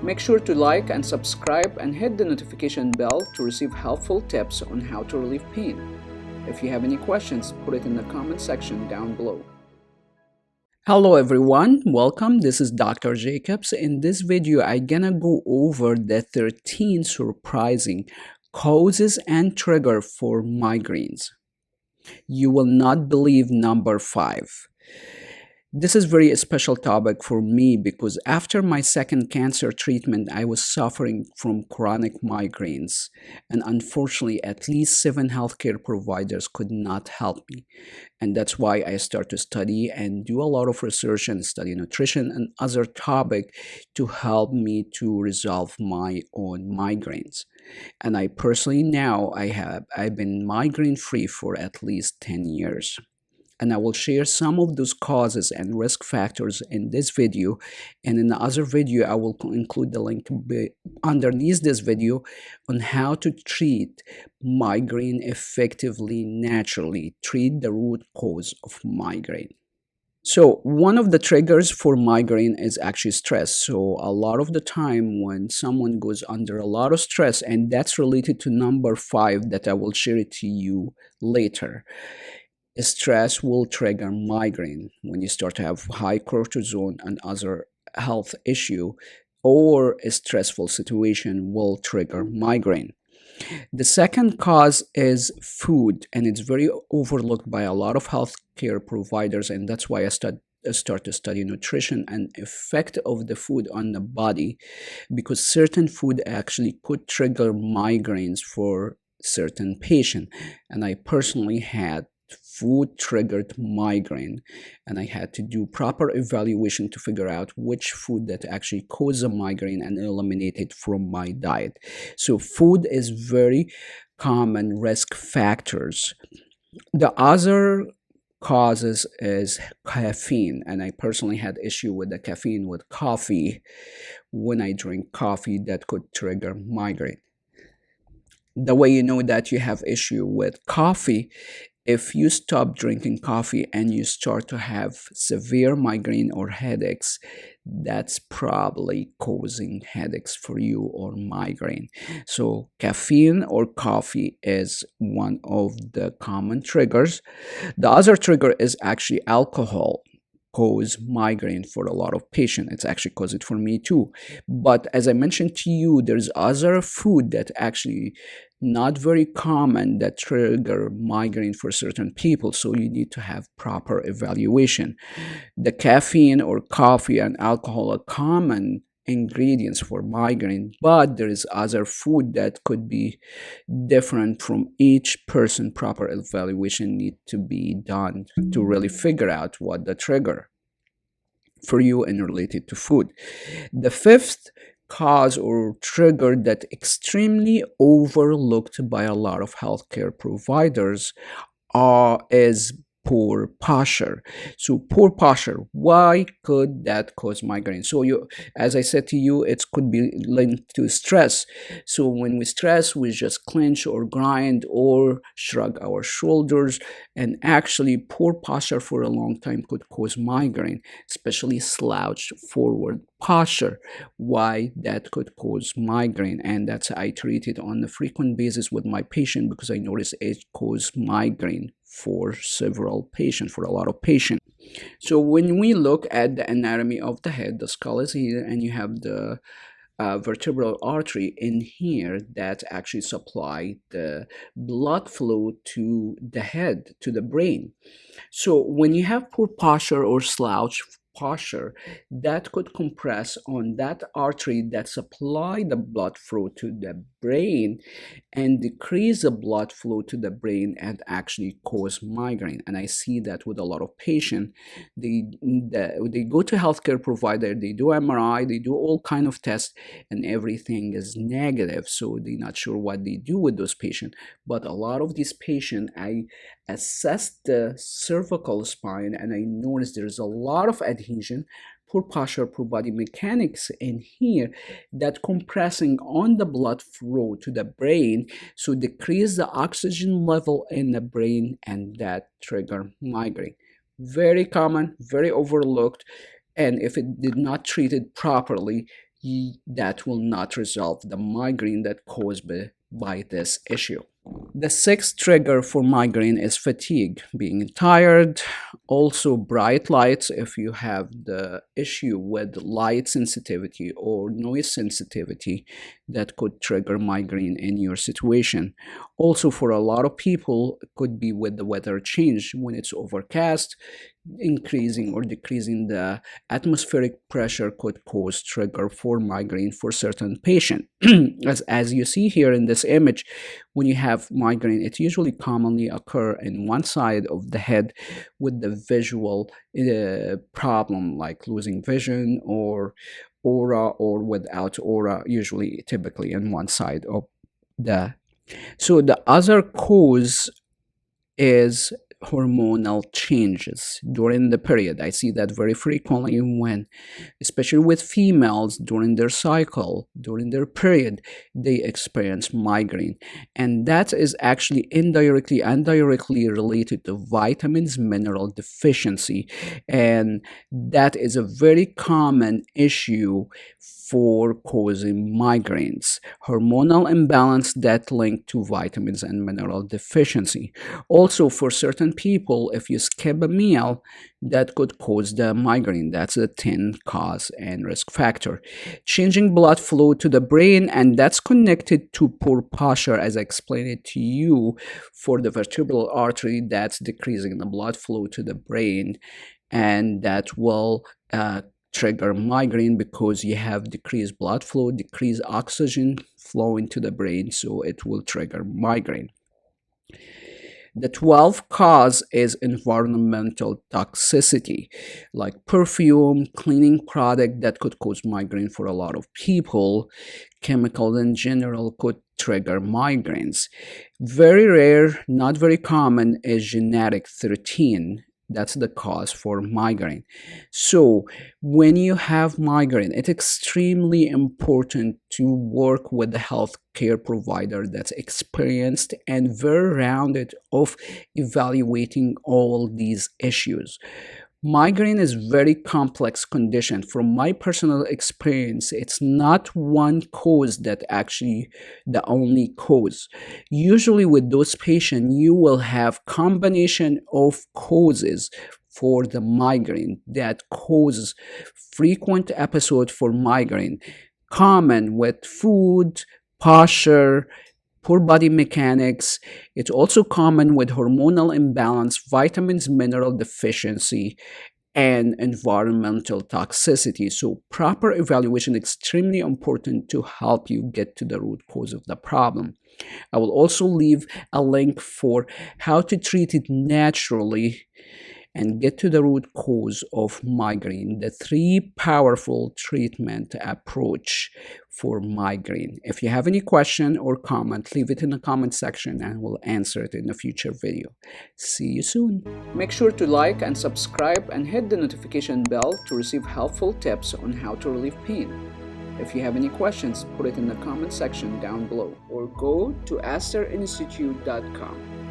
Make sure to like and subscribe and hit the notification bell to receive helpful tips on how to relieve pain. If you have any questions, put it in the comment section down below. Hello everyone, welcome. This is Dr. Jacobs. In this video, I'm gonna go over the 13 surprising causes and trigger for migraines. You will not believe number 5. This is very special topic for me because after my second cancer treatment, I was suffering from chronic migraines. And unfortunately, at least 7 healthcare providers could not help me. And that's why I start to study and do a lot of research and study nutrition and other topic to help me to resolve my own migraines. And I personally now I've been migraine free for at least 10 years. And I will share some of those causes and risk factors in this video. And in the other video, I will include the link underneath this video on how to treat migraine effectively, naturally, treat the root cause of migraine. So one of the triggers for migraine is actually stress. So a lot of the time when someone goes under a lot of stress, and that's related to number 5 that I will share it to you later. Stress will trigger migraine when you start to have high cortisol and other health issue, or a stressful situation will trigger migraine. The second cause is food, and it's very overlooked by a lot of healthcare providers, and that's why I start to study nutrition and effect of the food on the body, because certain food actually could trigger migraines for certain patient. And I personally had food triggered migraine, and I had to do proper evaluation to figure out which food that actually caused a migraine and eliminate it from my diet. So food is very common risk factors. The other causes is caffeine, and I personally had issue with the caffeine with coffee. When I drink coffee, that could trigger migraine. The way you know that you have issue with coffee, if you stop drinking coffee and you start to have severe migraine or headaches, that's probably causing headaches for you or migraine. So caffeine or coffee is one of the common triggers. The other trigger is actually alcohol cause migraine for a lot of patients. It's actually caused it for me too. But as I mentioned to you, there's other food that actually not very common that trigger migraine for certain people. So you need to have proper evaluation. The caffeine or coffee and alcohol are common ingredients for migraine, but there is other food that could be different from each person. Proper evaluation need to be done to really figure out what the trigger for you and related to food. The fifth cause or trigger that extremely overlooked by a lot of healthcare providers is poor posture. So poor posture, why could that cause migraine? So you, as I said to you, it could be linked to stress. So when we stress, we just clench or grind or shrug our shoulders, and actually poor posture for a long time could cause migraine, especially slouched forward posture. Why that could cause migraine, and that's I treat it on a frequent basis with my patient because I notice it causes migraine for several patients, for a lot of patients. So when we look at the anatomy of the head, the skull is here, and you have the vertebral artery in here that actually supply the blood flow to the head, to the brain. So when you have poor posture or slouch posture, that could compress on that artery that supply the blood flow to the brain and decrease the blood flow to the brain and actually cause migraine. And I see that with a lot of patients. They go to healthcare provider, they do MRI, they do all kind of tests, and everything is negative. So they're not sure what they do with those patients. But a lot of these patients, I assess the cervical spine and I notice there's a lot of adhesion, poor posture, poor body mechanics in here that compressing on the blood flow to the brain, so decrease the oxygen level in the brain, and that trigger migraine. Very common, very overlooked, and if it did not treated properly, that will not resolve the migraine that caused by this issue. The sixth trigger for migraine is fatigue, being tired. Also, bright lights if you have the issue with light sensitivity or noise sensitivity that could trigger migraine in your situation. Also, for a lot of people, it could be with the weather change when it's overcast. Increasing or decreasing the atmospheric pressure could cause trigger for migraine for certain patient. As you see here in this image, when you have migraine, it usually commonly occur in one side of the head with the visual problem like losing vision or aura, or without aura, usually typically in one side of the. So the other cause is hormonal changes during the period. I see that very frequently when, especially with females during their cycle, during their period, they experience migraine. And that is actually indirectly and directly related to vitamins, mineral deficiency. And that is a very common issue for causing migraines. Hormonal imbalance that link to vitamins and mineral deficiency. Also, for certain people, if you skip a meal, that could cause the migraine. That's a 10 cause and risk factor. Changing blood flow to the brain, and that's connected to poor posture, as I explained it to you, for the vertebral artery, that's decreasing the blood flow to the brain, and that will trigger migraine because you have decreased blood flow, decreased oxygen flow into the brain, so it will trigger migraine. The 12th cause is environmental toxicity, like perfume, cleaning product that could cause migraine for a lot of people. Chemicals in general could trigger migraines. Very rare, not very common, is genetic 13. That's the cause for migraine. So when you have migraine, it's extremely important to work with the healthcare provider that's experienced and very rounded of evaluating all these issues. Migraine is very complex condition. From my personal experience, it's not one cause that actually the only cause. Usually with those patients, you will have combination of causes for the migraine that causes frequent episode for migraine, common with food, posture, poor body mechanics. It's also common with hormonal imbalance, vitamins, mineral deficiency, and environmental toxicity. So proper evaluation is extremely important to help you get to the root cause of the problem. I will also leave a link for how to treat it naturally and get to the root cause of migraine, the 3 powerful treatment approach for migraine. If you have any question or comment, leave it in the comment section and we'll answer it in a future video. See you soon. Make sure to like and subscribe and hit the notification bell to receive helpful tips on how to relieve pain. If you have any questions, put it in the comment section down below or go to asterinstitute.com.